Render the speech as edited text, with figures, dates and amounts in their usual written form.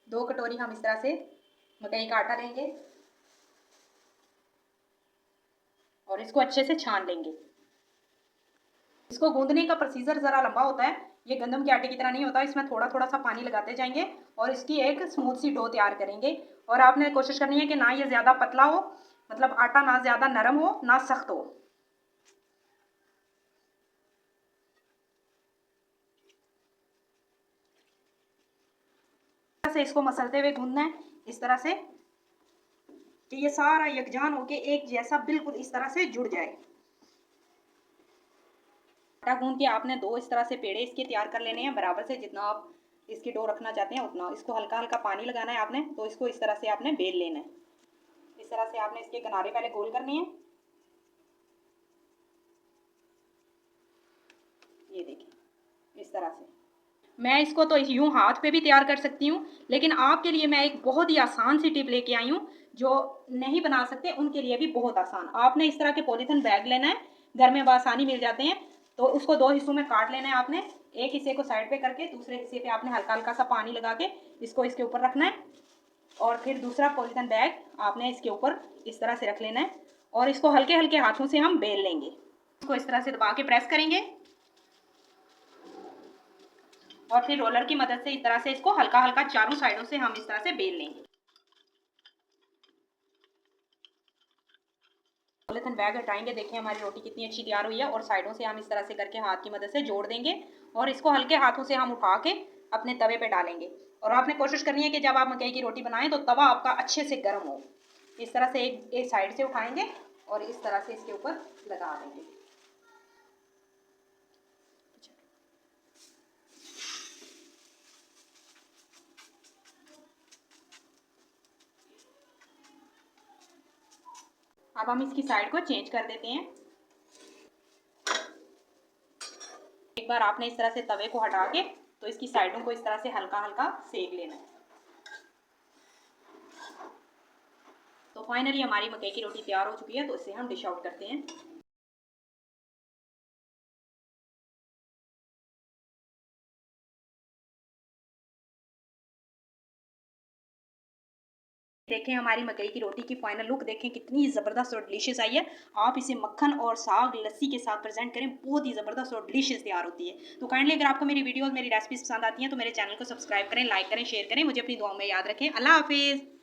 2 कटोरी हम इस तरह से मकई का आटा लेंगे और इसको अच्छे से छान लेंगे। इसको गूंदने का प्रोसीजर ज़रा लंबा होता है, ये गंदम के आटे की तरह नहीं होता। इसमें थोड़ा थोड़ा सा पानी लगाते जाएंगे और इसकी एक स्मूथ सी डो तैयार करेंगे। और आपने कोशिश करनी है कि ना ये ज़्यादा पतला हो, मतलब आटा ना ज़्यादा नरम हो ना सख्त हो। से इसको मसलते हुए गूंदना है इस तरह से कि ये सारा यकजान होके एक जैसा बिल्कुल इस तरह से जुड़ जाए। आटा गूंद के आपने 2 इस तरह से पेड़े इसके तैयार कर लेने हैं बराबर से, जितना आप इसकी डो रखना चाहते हैं उतना। इसको हल्का हल्का पानी लगाना है आपने, तो इसको इस तरह से आपने बेल लेना है। इस तरह से आपने इसके किनारे पहले गोल करने हैं। ये देखिए इस तरह से। मैं इसको तो यूं हाथ पे भी तैयार कर सकती हूँ, लेकिन आपके लिए मैं एक बहुत ही आसान सी टिप लेके आई हूँ। जो नहीं बना सकते उनके लिए भी बहुत आसान। आपने इस तरह के पॉलीथिन बैग लेना है, घर में आसानी मिल जाते हैं। तो उसको 2 हिस्सों में काट लेना है आपने। एक हिस्से को साइड पे करके दूसरे हिस्से पे आपने हल्का हल्का सा पानी लगा के इसको इसके ऊपर रखना है। और फिर दूसरा पॉलीथिन बैग आपने इसके ऊपर इस तरह से रख लेना है और इसको हल्के हल्के हाथों से हम बेल लेंगे। इसको इस तरह से दबा के प्रेस करेंगे और फिर रोलर की मदद से इस तरह से इसको हल्का हल्का चारों साइडों से हम इस तरह से बेल लेंगे। पॉलीथिन बैग हटाएंगे, देखिए हमारी रोटी कितनी अच्छी तैयार हुई है। और साइडों से हम इस तरह से करके हाथ की मदद से जोड़ देंगे और इसको हल्के हाथों से हम उठा के अपने तवे पे डालेंगे। और आपने कोशिश करनी है कि जब आप मकई की रोटी बनाएं तो तवा आपका अच्छे से गर्म हो। इस तरह से एक साइड से उठाएंगे और इस तरह से इसके ऊपर लगा देंगे। अब हम इसकी साइड को चेंज कर देते हैं। एक बार आपने इस तरह से तवे को हटा के तो इसकी साइडों को इस तरह से हल्का हल्का सेक लेना है। तो फाइनली हमारी मकई की रोटी तैयार हो चुकी है, तो इसे हम डिश आउट करते हैं। देखें हमारी मकई की रोटी की फाइनल लुक, देखें कितनी ज़बरदस्त और डिलीशियस आई है। आप इसे मक्खन और साग लस्सी के साथ प्रेजेंट करें, बहुत ही ज़बरदस्त और डिलीशियस तैयार होती है। तो काइंडली अगर आपको मेरी वीडियोस मेरी रेसिपीज पसंद आती हैं तो मेरे चैनल को सब्सक्राइब करें, लाइक करें, शेयर करें। मुझे अपनी दुआओं में याद रखें। अल्लाह हाफिज़।